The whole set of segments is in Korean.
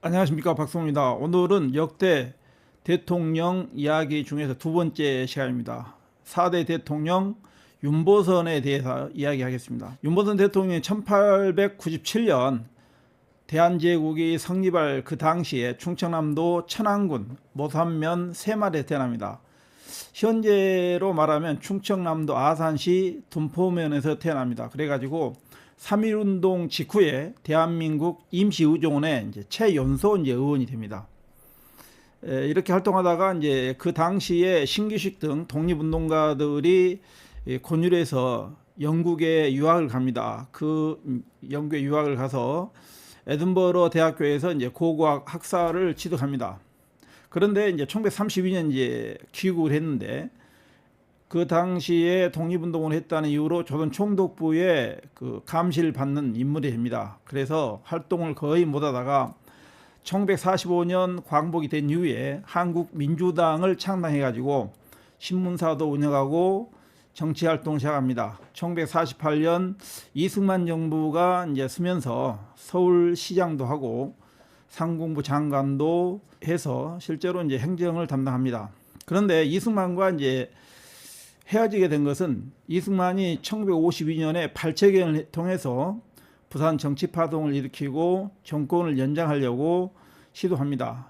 안녕하십니까, 박성호입니다. 오늘은 역대 대통령 이야기 중에서 두 번째 시간입니다. 4대 대통령 윤보선에 대해서 이야기하겠습니다. 윤보선 대통령이 1897년 대한제국이 성립할 그 당시에 충청남도 천안군 모산면 새마을에 태어납니다. 현재로 말하면 충청남도 아산시 둔포면에서 태어납니다. 그래가지고 3.1운동 직후에 대한민국 임시의정원의 이제 최연소 의원이 됩니다. 이렇게 활동하다가 이제 그 당시에 신기식 등 독립운동가들이 권율해서 영국에 유학을 갑니다. 그 영국에 유학을 가서 에든버러 대학교에서 이제 고고학 학사를 취득합니다. 그런데 이제 1932년 이제 귀국을 했는데 그 당시에 독립운동을 했다는 이유로 조선 총독부의 그 감시를 받는 인물이 됩니다. 그래서 활동을 거의 못하다가 1945년 광복이 된 이후에 한국민주당을 창당해가지고 신문사도 운영하고 정치활동을 시작합니다. 1948년 이승만 정부가 이제 서면서 서울시장도 하고 상공부 장관도 해서 실제로 이제 행정을 담당합니다. 그런데 이승만과 이제 헤어지게 된 것은 이승만이 1952년에 발췌경을 통해서 부산 정치파동을 일으키고 정권을 연장하려고 시도합니다.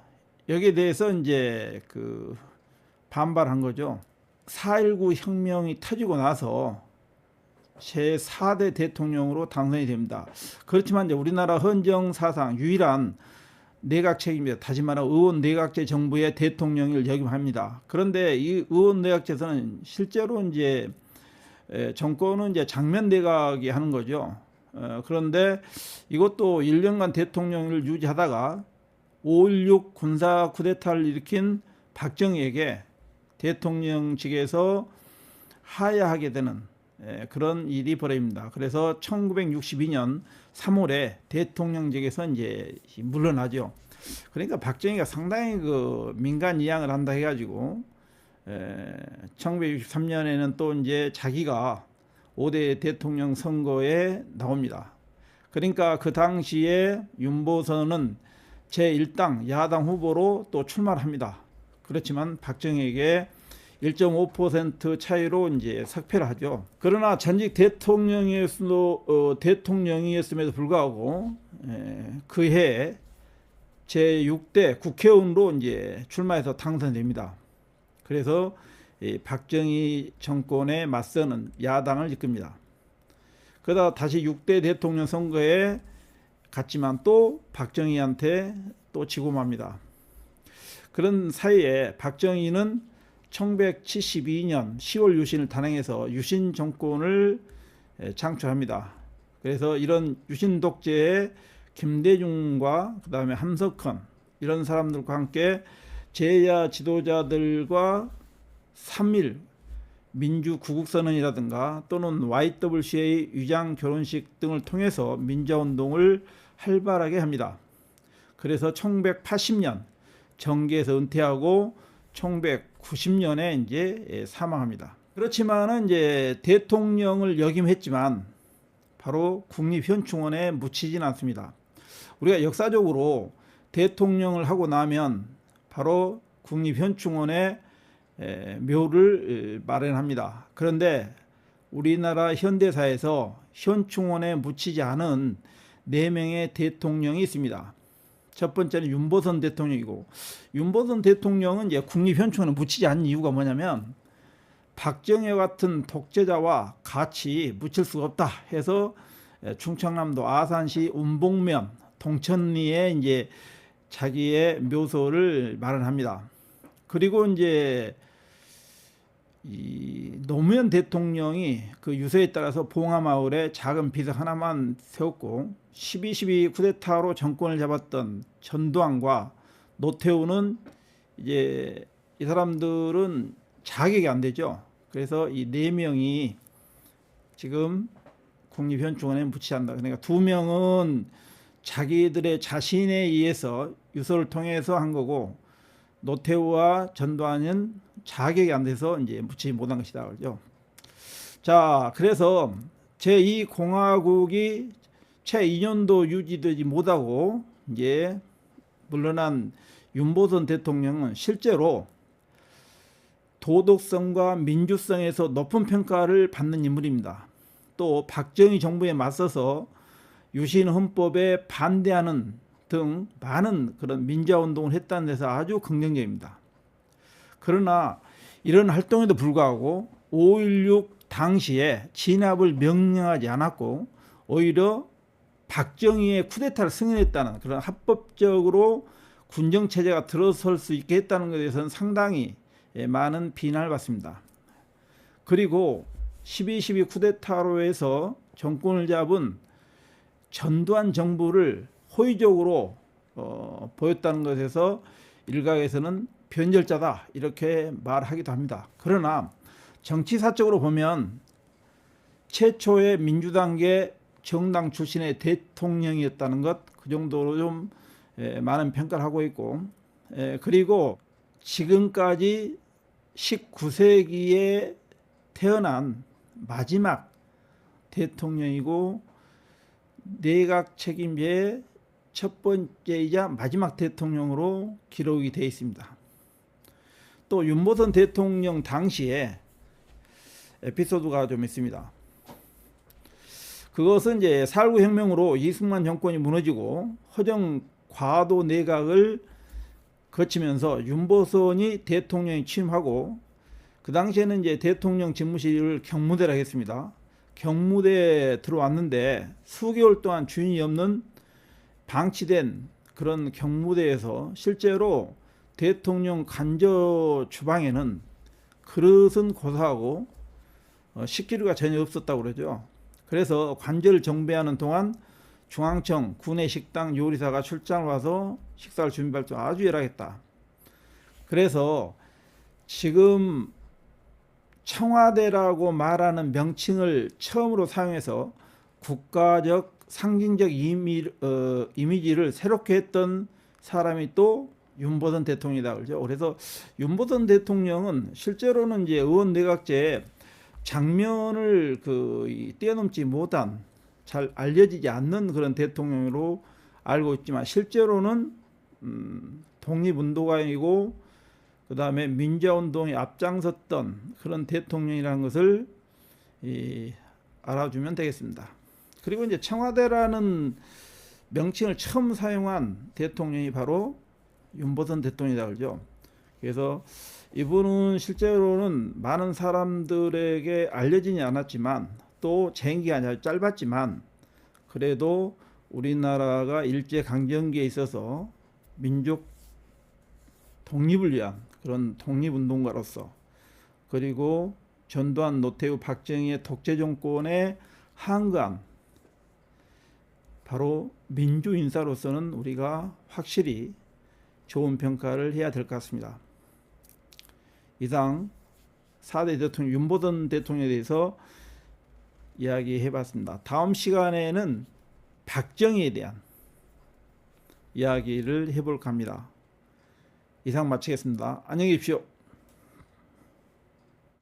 여기에 대해서 이제 그 반발한 거죠. 4.19 혁명이 터지고 나서 제4대 대통령으로 당선이 됩니다. 그렇지만 이제 우리나라 헌정 사상 유일한 내각 책임이다. 다시 말하면 의원 내각제 정부의 대통령을 역임합니다. 그런데 이 의원 내각제에서는 실제로 이제 정권은 이제 장면 내각이 하는 거죠. 그런데 이것도 1년간 대통령을 유지하다가 5.16 군사 쿠데타를 일으킨 박정희에게 대통령직에서 하야하게 되는 그런 일이 벌어집니다. 그래서 1962년 3월에 대통령직에서 이제 물러나죠. 그러니까 박정희가 상당히 그 민간 이양을 한다 해가지고 1963년에는 또 이제 자기가 5대 대통령 선거에 나옵니다. 그러니까 그 당시에 윤보선은 제1당 야당 후보로 또 출마를 합니다. 그렇지만 박정희에게 1.5% 차이로 이제 석패를 하죠. 그러나 전직 대통령이었음에도 불구하고 그 해에 제6대 국회의원으로 이제 출마해서 당선됩니다. 그래서 박정희 정권에 맞서는 야당을 이끕니다. 그러다 다시 6대 대통령 선거에 갔지만 또 박정희한테 또 지고 맙니다. 그런 사이에 박정희는 1972년 10월 유신을 단행해서 유신 정권을 창출합니다. 그래서 이런 유신 독재에 김대중과 그 다음에 함석헌 이런 사람들과 함께 제야 지도자들과 3.1 민주구국선언이라든가 또는 YWCA 위장 결혼식 등을 통해서 민주화운동을 활발하게 합니다. 그래서 1980년 정계에서 은퇴하고 1990년에 이제 사망합니다. 그렇지만은 이제 대통령을 역임했지만 바로 국립현충원에 묻히진 않습니다. 우리가 역사적으로 대통령을 하고 나면 바로 국립현충원에 묘를 마련합니다. 그런데 우리나라 현대사에서 현충원에 묻히지 않은 4명의 대통령이 있습니다. 첫 번째는 윤보선 대통령이고, 윤보선 대통령은 이제 국립현충원에 묻히지 않는 이유가 뭐냐면 박정희 같은 독재자와 같이 묻힐 수가 없다 해서 충청남도 아산시 운봉면 동천리에 이제 자기의 묘소를 마련합니다. 그리고 이제 이 노무현 대통령이 그 유서에 따라서 봉하마을에 작은 비석 하나만 세웠고 12.12 쿠데타로 정권을 잡았던 전두환과 노태우는 이제 이 사람들은 자격이 안 되죠. 그래서 이 4명이 지금 국립현충원에 묻히한다. 그러니까 2명은 자기들의 자신에 의해서 유서를 통해서 한 거고 노태우와 전두환은 자격이 안 돼서 이제 묻히지 못한 것이다 그러죠. 자, 그래서 제2공화국이 채 2년도 유지되지 못하고 이제 물러난 윤보선 대통령은 실제로 도덕성과 민주성에서 높은 평가를 받는 인물입니다. 또 박정희 정부에 맞서서 유신 헌법에 반대하는 등 많은 그런 민주화운동을 했다는 데서 아주 긍정적입니다. 그러나 이런 활동에도 불구하고 5.16 당시에 진압을 명령하지 않았고 오히려 박정희의 쿠데타를 승인했다는 그런 합법적으로 군정체제가 들어설 수 있게 했다는 것에 대해서는 상당히 많은 비난을 받습니다. 그리고 12.12 쿠데타로 해서 정권을 잡은 전두환 정부를 호의적으로 보였다는 것에서 일각에서는 변절자다 이렇게 말하기도 합니다. 그러나 정치사적으로 보면 최초의 민주당계 정당 출신의 대통령이었다는 것, 그 정도로 좀 많은 평가를 하고 있고, 그리고 지금까지 19세기에 태어난 마지막 대통령이고 내각 책임제의 첫 번째이자 마지막 대통령으로 기록이 되어 있습니다. 또 윤보선 대통령 당시에 에피소드가 좀 있습니다. 그것은 이제 4.19 혁명으로 이승만 정권이 무너지고 허정 과도 내각을 거치면서 윤보선이 대통령이 취임하고, 그 당시에는 이제 대통령 집무실을 경무대라고 했습니다. 경무대에 들어왔는데 수개월 동안 주인이 없는 방치된 그런 경무대에서 실제로 대통령 간저 주방에는 그릇은 고사하고 식기류가 전혀 없었다고 그러죠. 그래서 관저를 정비하는 동안 중앙청 구내식당 요리사가 출장을 와서 식사를 준비할 줄 아주 열악했다. 그래서 지금 청와대라고 말하는 명칭을 처음으로 사용해서 국가적 상징적 이미지를 새롭게 했던 사람이 또 윤보선 대통령이다 그러죠. 그래서 윤보선 대통령은 실제로는 이제 의원 내각제에 장면을 뛰어넘지 못한, 잘 알려지지 않는 그런 대통령으로 알고 있지만 실제로는 독립운동가이고 그 다음에 민주화운동에 앞장섰던 그런 대통령이라는 것을 알아주면 되겠습니다. 그리고 이제 청와대라는 명칭을 처음 사용한 대통령이 바로 윤보선 대통령이다 그러죠. 그래서 이분은 실제로는 많은 사람들에게 알려지지 않았지만 또 재임기가 짧았지만 그래도 우리나라가 일제강점기에 있어서 민족 독립을 위한 그런 독립운동가로서, 그리고 전두환, 노태우, 박정희의 독재 정권에 항거한 바로 민주인사로서는 우리가 확실히 좋은 평가를 해야 될 것 같습니다. 이상 4대 대통령 윤보선 대통령에 대해서 이야기해 봤습니다. 다음 시간에는 박정희에 대한 이야기를 해볼까 합니다. 이상 마치겠습니다. 안녕히 계십시오.